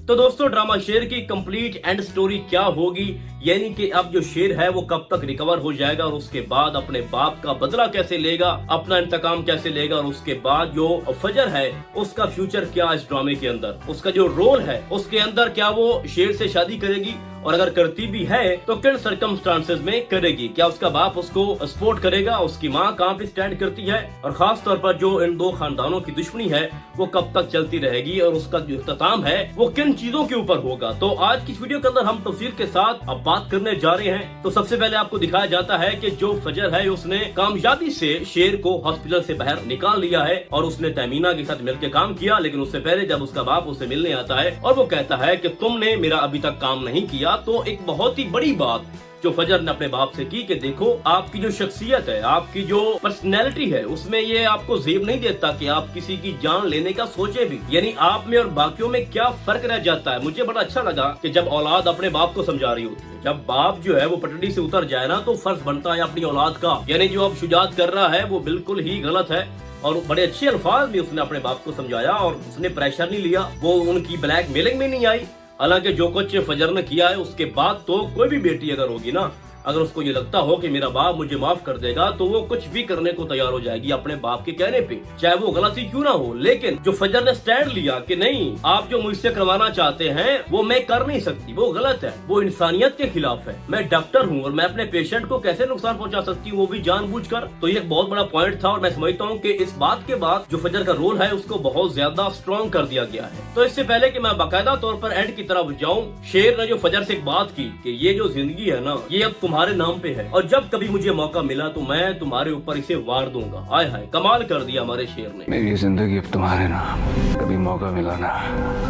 तो दोस्तों ड्रामा शेर की कंप्लीट एंड स्टोरी क्या होगी, यानी कि अब जो शेर है वो कब तक रिकवर हो जाएगा और उसके बाद अपने बाप का बदला कैसे लेगा, अपना इंतकाम कैसे लेगा, और उसके बाद जो फजर है उसका फ्यूचर क्या इस ड्रामे के अंदर, उसका जो रोल है उसके अंदर, क्या वो शेर से शादी करेगी और अगर करती भी है तो किन सर्कमस्टांसेस में करेगी, क्या उसका बाप उसको सपोर्ट करेगा, उसकी माँ कहाँ पे स्टैंड करती है, और खास तौर पर जो इन दो खानदानों की दुश्मनी है वो कब तक चलती रहेगी और उसका जो इख्तिताम है वो किन चीजों के ऊपर होगा। तो आज की इस वीडियो के अंदर हम तफसील के साथ अब बात करने जा रहे हैं। तो सबसे पहले आपको दिखाया जाता है कि जो फजर है उसने कामयाबी से शेर को हॉस्पिटल से बाहर निकाल लिया है और उसने तमीना के साथ मिलकर काम किया, लेकिन उससे पहले जब उसका बाप उसे मिलने आता है और वो कहता है कि तुमने मेरा अभी तक काम नहीं किया, तो एक बहुत ही बड़ी बात जो फजर ने अपने बाप से की कि देखो आपकी जो शख्सियत है, आपकी जो पर्सनैलिटी है, उसमें ये आपको जेब नहीं देता कि आप किसी की जान लेने का सोचे भी, यानी आप में और बाकियों में क्या फर्क रह जाता है। मुझे बड़ा अच्छा लगा कि जब औलाद अपने बाप को समझा रही होती है, जब बाप जो है वो पटड़ी से उतर जाए ना तो फर्ज बनता है अपनी औलाद का, यानी जो अब शुजात कर रहा है वो बिल्कुल ही गलत है। और बड़े अच्छे अल्फाज में उसने अपने बाप को समझाया और उसने प्रेशर नहीं लिया, वो उनकी ब्लैक मेलिंग में नहीं आई। हालांकि जो कुछ फजर ने किया है उसके बाद तो कोई भी बेटी अगर होगी ना, अगर उसको ये लगता हो कि मेरा बाप मुझे माफ कर देगा तो वो कुछ भी करने को तैयार हो जाएगी अपने बाप के कहने पे, चाहे वो गलती क्यों ना हो। लेकिन जो फजर ने स्टैंड लिया कि नहीं, आप जो मुझसे करवाना चाहते हैं वो मैं कर नहीं सकती, वो गलत है, वो इंसानियत के खिलाफ है, मैं डॉक्टर हूँ और मैं अपने पेशेंट को कैसे नुकसान पहुंचा सकती हूँ, वो भी जानबूझकर। तो ये एक बहुत बड़ा पॉइंट था और मैं समझता हूँ कि इस बात के बाद जो फजर का रोल है उसको बहुत ज्यादा स्ट्रॉन्ग कर दिया गया है। तो इससे पहले कि मैं बाकायदा तौर पर एंड की तरफ जाऊँ, शेर ने जो फजर से एक बात की कि ये जो जिंदगी है ना ये अब तुम्हारे नाम पे है और जब कभी मुझे मौका मिला तो मैं तुम्हारे ऊपर इसे वार दूंगा। हाय हाय, कमाल कर दिया हमारे शेर ने। मेरी जिंदगी अब तुम्हारे नाम, कभी मौका मिला ना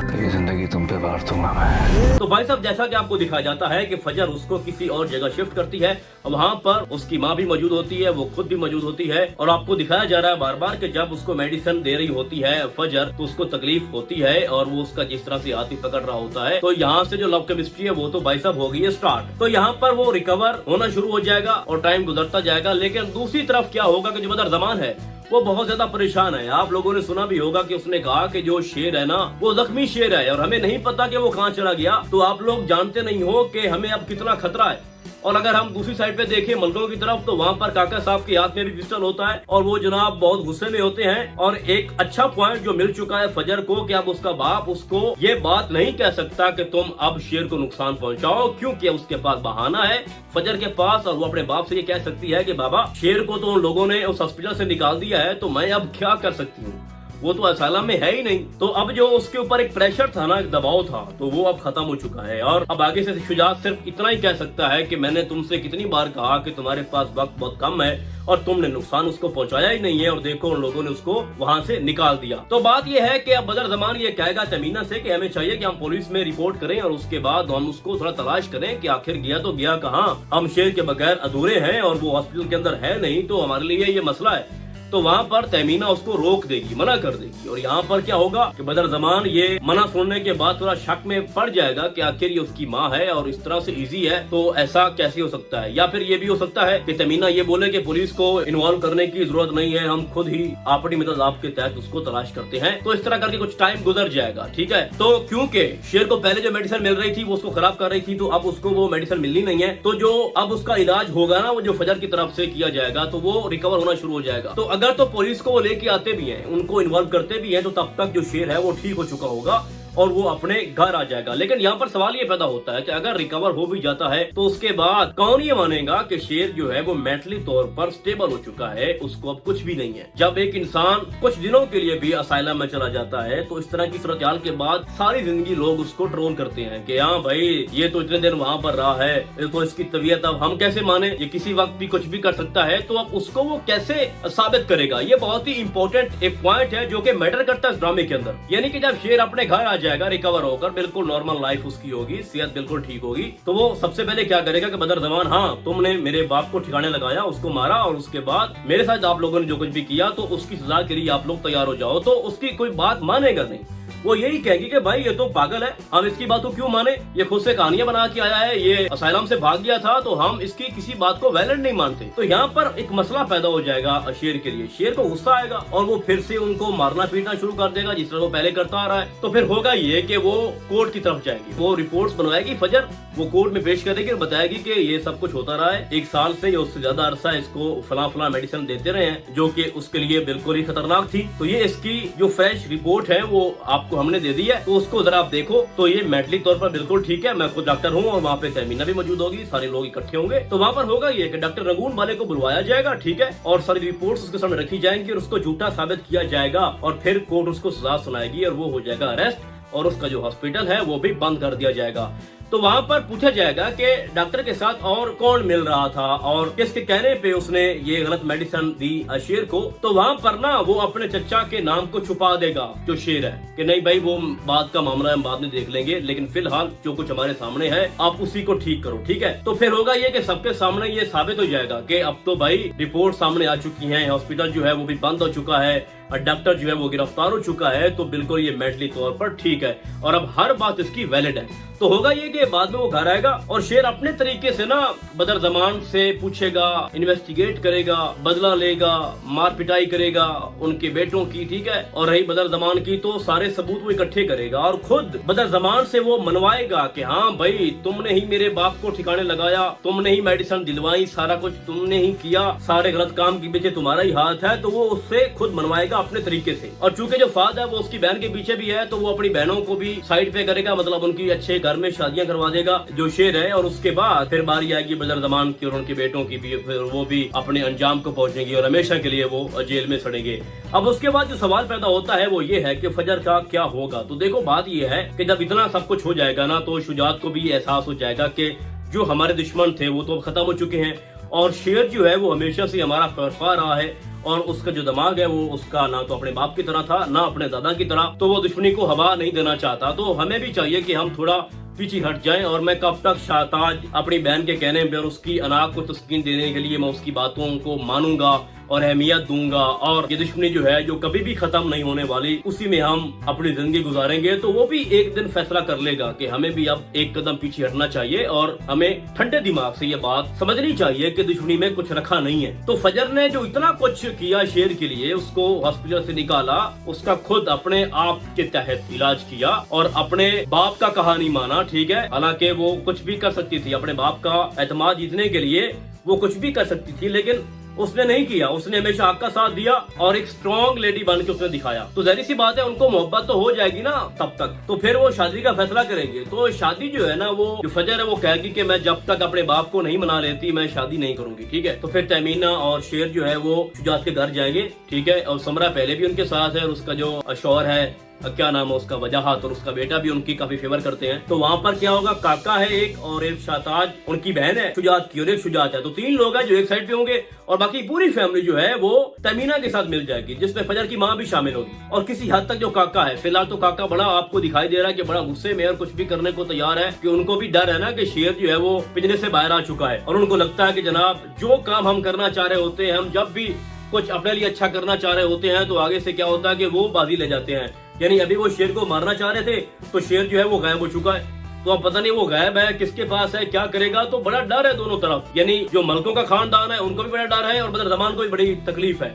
तो ये जिंदगी तुम पे वार दूंगा मैं। तो भाई साहब जैसा कि आपको दिखाया जाता है कि फजर उसको किसी और जगह शिफ्ट करती है, वहाँ पर उसकी माँ भी मौजूद होती है, वो खुद भी मौजूद होती है और आपको दिखाया जा रहा है बार बार कि जब उसको मेडिसिन दे रही होती है फजर तो उसको तकलीफ होती है और वो उसका जिस तरह से हाथ पकड़ रहा होता है। तो यहाँ से जो लव केमिस्ट्री है वो तो भाई साहब हो गई है स्टार्ट। तो यहाँ पर वो रिकवर होना शुरू हो जाएगा और टाइम गुजरता जाएगा। लेकिन दूसरी तरफ क्या होगा कि जो बदर जमान है वो बहुत ज्यादा परेशान है। आप लोगों ने सुना भी होगा कि उसने कहा कि जो शेर है ना वो जख्मी शेर है और हमें नहीं पता कि वो कहाँ चला गया। तो आप लोग जानते नहीं हो कि हमें अब कितना खतरा है। और अगर हम दूसरी साइड पे देखें मलकों की तरफ तो वहाँ पर काका साहब के हाथ में भी पिस्टल होता है और वो जनाब बहुत गुस्से में होते हैं। और एक अच्छा पॉइंट जो मिल चुका है फजर को कि अब उसका बाप उसको ये बात नहीं कह सकता कि तुम अब शेर को नुकसान पहुंचाओ, क्योंकि उसके पास बहाना है फजर के पास और वो अपने बाप से ये कह सकती है कि बाबा शेर को तो उन लोगों ने उस हॉस्पिटल से निकाल दिया है तो मैं अब क्या कर सकती हूँ, वो तो असालम में है ही नहीं। तो अब जो उसके ऊपर एक प्रेशर था ना, एक दबाव था, तो वो अब खत्म हो चुका है और अब आगे से शुजात सिर्फ इतना ही कह सकता है कि मैंने तुमसे कितनी बार कहा कि तुम्हारे पास वक्त बहुत कम है और तुमने नुकसान उसको पहुंचाया ही नहीं है और देखो उन लोगों ने उसको वहां से निकाल दिया। तो बात यह है कि अब बदर जमान ये कहेगा तमीना से कि हमें चाहिए कि हम पुलिस में रिपोर्ट करें और उसके बाद हम उसको थोड़ा तलाश करें कि आखिर गया तो गया कहाँ, हम शेर के बगैर अधूरे हैं और वो हॉस्पिटल के अंदर है नहीं, तो हमारे लिए ये मसला है। तो वहाँ पर तमीना उसको रोक देगी, मना कर देगी और यहाँ पर क्या होगा कि बदर जमान ये मना सुनने के बाद थोड़ा शक में पड़ जाएगा कि आखिर ये उसकी माँ है और इस तरह से इजी है तो ऐसा कैसे हो सकता है। या फिर ये भी हो सकता है कि तमीना ये बोले कि पुलिस को इन्वॉल्व करने की जरूरत नहीं है, हम खुद ही अपनी मदद आपके तहत उसको तलाश करते हैं। तो इस तरह करके कुछ टाइम गुजर जाएगा, ठीक है। तो क्योंकि शेर को पहले जो मेडिसिन मिल रही थी वो उसको खराब कर रही थी, तो अब उसको वो मेडिसिन मिलनी नहीं है, तो जो अब उसका इलाज होगा ना वो जो फजर की तरफ से किया जाएगा तो वो रिकवर होना शुरू हो जाएगा। तो अगर तो पुलिस को वो लेके आते भी हैं, उनको इन्वॉल्व करते भी हैं, तो तब तक जो शेर है वो ठीक हो चुका होगा और वो अपने घर आ जाएगा। लेकिन यहाँ पर सवाल ये पैदा होता है कि अगर रिकवर हो भी जाता है तो उसके बाद कौन ये मानेगा कि शेर जो है वो मेंटली तौर पर स्टेबल हो चुका है, उसको अब कुछ भी नहीं है। जब एक इंसान कुछ दिनों के लिए भी असाइलम में चला जाता है तो इस तरह की सूरत के बाद सारी जिंदगी लोग उसको ट्रोल करते हैं कि हाँ भाई ये तो इतने दिन वहाँ पर रहा है, तो इसकी तबीयत अब हम कैसे माने, ये किसी वक्त भी कुछ भी कर सकता है, तो अब उसको वो कैसे साबित करेगा। ये बहुत ही इंपॉर्टेंट एक पॉइंट है जो कि मैटर करता है इस ड्रामे के अंदर। यानी कि जब शेर अपने घर आ जाएगा रिकवर होकर, बिल्कुल नॉर्मल लाइफ उसकी होगी, सेहत बिल्कुल ठीक होगी, तो वो सबसे पहले क्या करेगा कि बदर जमान हाँ तुमने मेरे बाप को ठिकाने लगाया, उसको मारा और उसके बाद मेरे साथ आप लोगों ने जो कुछ भी किया तो उसकी सजा के लिए आप लोग तैयार हो जाओ। तो उसकी कोई बात मानेगा नहीं। वो यही कहेंगे कि भाई ये तो पागल है, हम इसकी बात को क्यों माने, ये खुद से कहानियां बना के आया है, ये असाइलम से भाग गया था तो हम इसकी किसी बात को वैलिड नहीं मानते। तो यहाँ पर एक मसला पैदा हो जाएगा शेर के लिए, शेर को गुस्सा आएगा और वो फिर से उनको मारना पीटना शुरू कर देगा जिस तरह वो पहले करता आ रहा है। तो फिर होगा ये कि वो कोर्ट की तरफ जाएगी, वो रिपोर्ट्स बनवाएगी फजर, वो कोर्ट में पेश करेगी और बताएगी कि ये सब कुछ होता रहा है, 1 साल से या उससे ज्यादा अरसा इसको फला मेडिसिन देते रहे हैं जो कि उसके लिए बिल्कुल ही खतरनाक थी। तो ये इसकी जो फ्रेश रिपोर्ट है वो आपको हमने दे दी है, तो उसको जरा आप देखो। तो ये मेंटली तौर पर बिल्कुल ठीक है, मैं खुद डॉक्टर हूँ और वहाँ पे तहमीना भी मौजूद होगी, सारे लोग इकट्ठे होंगे। तो वहाँ पर होगा ये कि डॉक्टर रंगून वाले को बुलवाया जाएगा, ठीक है, और सारी रिपोर्ट्स उसके सामने रखी जाएंगी और उसको झूठा साबित किया जाएगा और फिर कोर्ट उसको सजा सुनाएगी और वो हो जाएगा अरेस्ट और उसका जो हॉस्पिटल है वो भी बंद कर दिया जाएगा। तो वहाँ पर पूछा जाएगा कि डॉक्टर के साथ और कौन मिल रहा था और किसके कहने पे उसने ये गलत मेडिसिन दी शेर को। तो वहाँ पर ना वो अपने चचा के नाम को छुपा देगा जो शेर है कि नहीं भाई वो बात का मामला हम बाद में देख लेंगे, लेकिन फिलहाल जो कुछ हमारे सामने है आप उसी को ठीक करो, ठीक है। तो फिर होगा ये कि सबके सामने ये साबित हो जाएगा कि अब तो भाई रिपोर्ट सामने आ चुकी है, हॉस्पिटल जो है वो भी बंद हो चुका है और डॉक्टर जो है वो गिरफ्तार हो चुका है, तो बिल्कुल ये मेंटली तौर पर ठीक है और अब हर बात इसकी वैलिड है। तो होगा ये कि बाद में वो घर आएगा और शेर अपने तरीके से ना बदर जमान से पूछेगा, इन्वेस्टिगेट करेगा, बदला लेगा, मार पिटाई करेगा उनके बेटों की, ठीक है। और रही बदर जमान की तो सारे सबूत वो इकट्ठे करेगा और खुद बदर जमान से वो मनवाएगा कि हाँ भाई तुमने ही मेरे बाप को ठिकाने लगाया, तुमने ही मेडिसिन दिलवाई, सारा कुछ तुमने ही किया, सारे गलत काम के पीछे तुम्हारा ही हाथ है। तो वो उससे खुद मनवाएगा अपने तरीके से। और चूंकि जो फाद है वो उसकी बहन के पीछे भी है तो वो अपनी बहनों को भी साइड पे करेगा, मतलब उनकी अच्छे घर में शादियां करवा देगा जो शेर है। और उसके बाद फिर बारी आएगी बदर जमान की और उनके बेटों की भी, फिर वो भी अपने अंजाम को पहुंचेंगे और हमेशा के लिए वो जेल में सड़ेंगे। अब उसके बाद जो सवाल पैदा होता है वो ये है कि फजर का क्या होगा। तो देखो बात ये है कि जब इतना सब कुछ हो जाएगा ना तो शुजात को भी एहसास हो जाएगा कि जो हमारे दुश्मन थे वो तो खत्म हो चुके हैं और शेर जो है वो हमेशा से हमारा खौफा रहा है और उसका जो दिमाग है वो उसका ना तो अपने बाप की तरह था ना अपने दादा की तरह, तो वो दुश्मनी को हवा नहीं देना चाहता। तो हमें भी चाहिए कि हम थोड़ा पीछे हट जाएं और मैं कब तक शाहताज अपनी बहन के कहने पर उसकी अनाक को तस्कीन देने के लिए मैं उसकी बातों को मानूंगा और अहमियत दूंगा और ये दुश्मनी जो है जो कभी भी खत्म नहीं होने वाली उसी में हम अपनी जिंदगी गुजारेंगे। तो वो भी एक दिन फैसला कर लेगा कि हमें भी अब एक कदम पीछे हटना चाहिए और हमें ठंडे दिमाग से ये बात समझनी चाहिए कि दुश्मनी में कुछ रखा नहीं है। तो फजर ने जो इतना कुछ किया शेर के लिए, उसको हॉस्पिटल से निकाला, उसका खुद अपने आप के तहत इलाज किया और अपने बाप का कहा नहीं माना, ठीक है। हालांकि वो कुछ भी कर सकती थी, अपने बाप का एतमाद जीतने के लिए वो कुछ भी कर सकती थी, लेकिन उसने नहीं किया। उसने हमेशा हक का साथ दिया और एक स्ट्रॉन्ग लेडी बन के उसने दिखाया। तो जाहिर सी बात है उनको मोहब्बत तो हो जाएगी ना तब तक, तो फिर वो शादी का फैसला करेंगे। तो शादी जो है ना वो जो फजर है वो कहेगी कि मैं जब तक अपने बाप को नहीं मना लेती मैं शादी नहीं करूंगी, ठीक है। तो फिर तहमीना और शेर जो है वो शुजात के घर जाएंगे, ठीक है। और समरा पहले भी उनके साथ है और उसका जो शौहर है क्या नाम है उसका, वजाहत, और उसका बेटा भी उनकी काफी फेवर करते हैं। तो वहाँ पर क्या होगा, काका है एक और एक शाहताज उनकी बहन है शुजात की और एक शुजात है। तो 3 लोग हैं जो एक साइड पे होंगे और बाकी पूरी फैमिली जो है वो तमीना के साथ मिल जाएगी, जिसमें फजर की माँ भी शामिल होगी। और किसी हद तक जो काका है, फिलहाल तो काका बड़ा आपको दिखाई दे रहा है कि बड़ा गुस्से में और कुछ भी करने को तैयार है, कि उनको भी डर है ना कि शेर जो है वो पिंजरे से बाहर आ चुका है और उनको लगता है कि जनाब जो काम हम करना चाह रहे होते हैं, हम जब भी कुछ अपने लिए अच्छा करना चाह रहे होते हैं तो आगे से क्या होता है कि वो बाजी ले जाते हैं। यानी अभी वो शेर को मारना चाह रहे थे तो शेर जो है वो गायब हो चुका है, तो अब पता नहीं वो गायब है, किसके पास है, क्या करेगा। तो बड़ा डर है दोनों तरफ, यानी जो मलकों का खानदान है उनको भी बड़ा डर है और बदर जमान को भी बड़ी तकलीफ है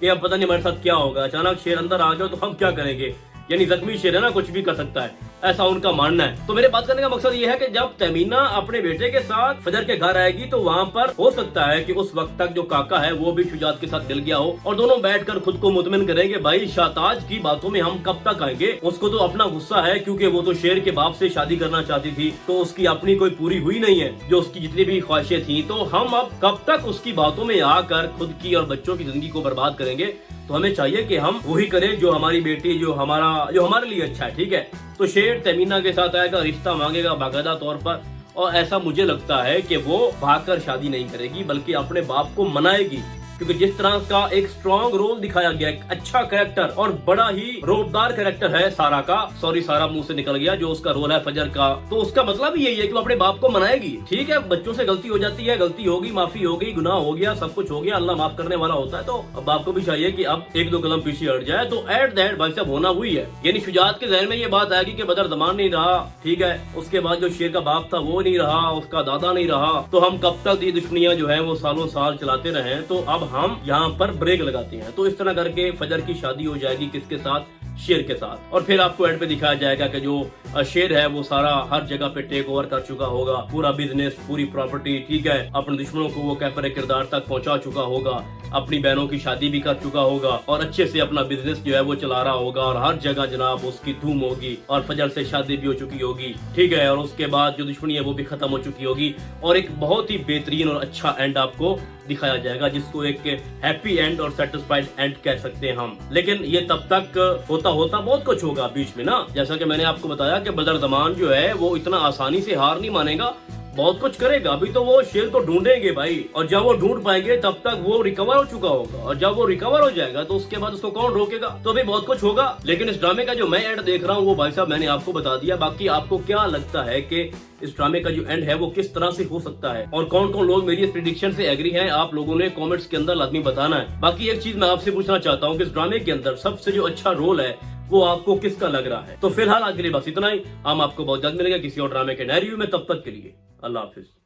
कि अब पता नहीं हमारे साथ क्या होगा, अचानक शेर अंदर आ जाओ तो हम क्या करेंगे। यानी जख्मी शेर है ना, कुछ भी कर सकता है, ऐसा उनका मानना है। तो मेरे बात करने का मकसद ये है कि जब तमीना अपने बेटे के साथ फजर के घर आएगी तो वहाँ पर हो सकता है कि उस वक्त तक जो काका है वो भी शुजात के साथ मिल गया हो और दोनों बैठकर खुद को मुतमिन करेंगे, भाई शाहताज की बातों में हम कब तक आएंगे। उसको तो अपना गुस्सा है क्योंकि वो तो शेर के बाप से शादी करना चाहती थी, तो उसकी अपनी कोई पूरी हुई नहीं है जो उसकी जितनी भी ख्वाहिशें थी। तो हम अब कब तक उसकी बातों में आकर खुद की और बच्चों की जिंदगी को बर्बाद करेंगे। तो हमें चाहिए कि हम वही करें जो हमारी बेटी, जो हमारे लिए अच्छा है, ठीक है। तो शेर तमीना के साथ आएगा, रिश्ता मांगेगा बाकायदा तौर पर, और ऐसा मुझे लगता है कि वो भागकर शादी नहीं करेगी बल्कि अपने बाप को मनाएगी क्योंकि जिस तरह का एक स्ट्रॉन्ग रोल दिखाया गया, एक अच्छा कैरेक्टर और बड़ा ही रोबदार कैरेक्टर है सारा का, सॉरी सारा मुंह से निकल गया, जो उसका रोल है फजर का, तो उसका मतलब ही यही है कि वो अपने बाप को मनाएगी। ठीक है, बच्चों से गलती हो जाती है, गलती होगी, माफी हो गई, गुनाह हो गया, सब कुछ हो गया, अल्लाह माफ करने वाला होता है, तो अब बाप को भी चाहिए कि अब एक दो कदम पीछे हट जाए। तो एट दैट भाई साहब होना हुई है, यानी शुजात के जहन में ये बात आएगी कि बदर ज़मान नहीं रहा, ठीक है, उसके बाद जो शेर का बाप था वो नहीं रहा, उसका दादा नहीं रहा, तो हम कब तक ये दुश्मनियां जो है वो सालों साल चलाते रहे। तो अब हम यहाँ पर ब्रेक लगाते हैं। तो इस तरह करके फजर की शादी हो जाएगी किसके साथ, शेर के साथ। और फिर आपको एंड पे दिखाया जाएगा कि जो शेर है वो सारा हर जगह पे टेक ओवर कर चुका होगा, पूरा बिजनेस, पूरी प्रॉपर्टी, ठीक है, अपने दुश्मनों को वो कैफर किरदार तक पहुंचा चुका होगा, अपनी बहनों की शादी भी कर चुका होगा और अच्छे से अपना बिजनेस जो है वो चला रहा होगा और हर जगह जनाब उसकी धूम होगी और फजर से शादी भी हो चुकी होगी, ठीक है, और उसके बाद जो दुश्मनी है वो भी खत्म हो चुकी होगी और एक बहुत ही बेहतरीन और अच्छा एंड आपको दिखाया जाएगा, जिसको एक हैप्पी एंड और सेटिस्फाइड एंड कह सकते हैं हम। लेकिन ये तब तक होता बहुत कुछ होगा बीच में ना, जैसा कि मैंने आपको बताया कि बदर ज़मान जो है वो इतना आसानी से हार नहीं मानेगा, बहुत कुछ करेगा। अभी तो वो शेर को ढूंढेंगे भाई, और जब वो ढूंढ पाएंगे तब तक वो रिकवर हो चुका होगा, और जब वो रिकवर हो जाएगा तो उसके बाद उसको कौन रोकेगा। तो अभी बहुत कुछ होगा, लेकिन इस ड्रामे का जो मैं एंड देख रहा हूँ वो भाई साहब मैंने आपको बता दिया। बाकी आपको क्या लगता है कि इस ड्रामे का जो एंड है वो किस तरह से हो सकता है, और कौन कौन लोग मेरी इस प्रेडिक्शन से एग्री हैं, आप लोगों ने कमेंट्स के अंदर लाजमी बताना है। बाकी एक चीज मैं आपसे पूछना चाहता हूँ कि इस ड्रामे के अंदर सबसे जो अच्छा रोल है वो आपको किसका लग रहा है। तो फिलहाल आज के लिए बस इतना ही, हम आपको बहुत जल्द मिलेंगे किसी और ड्रामे के नए रिव्यू में, तब तक के लिए अल्लाह हाफिज।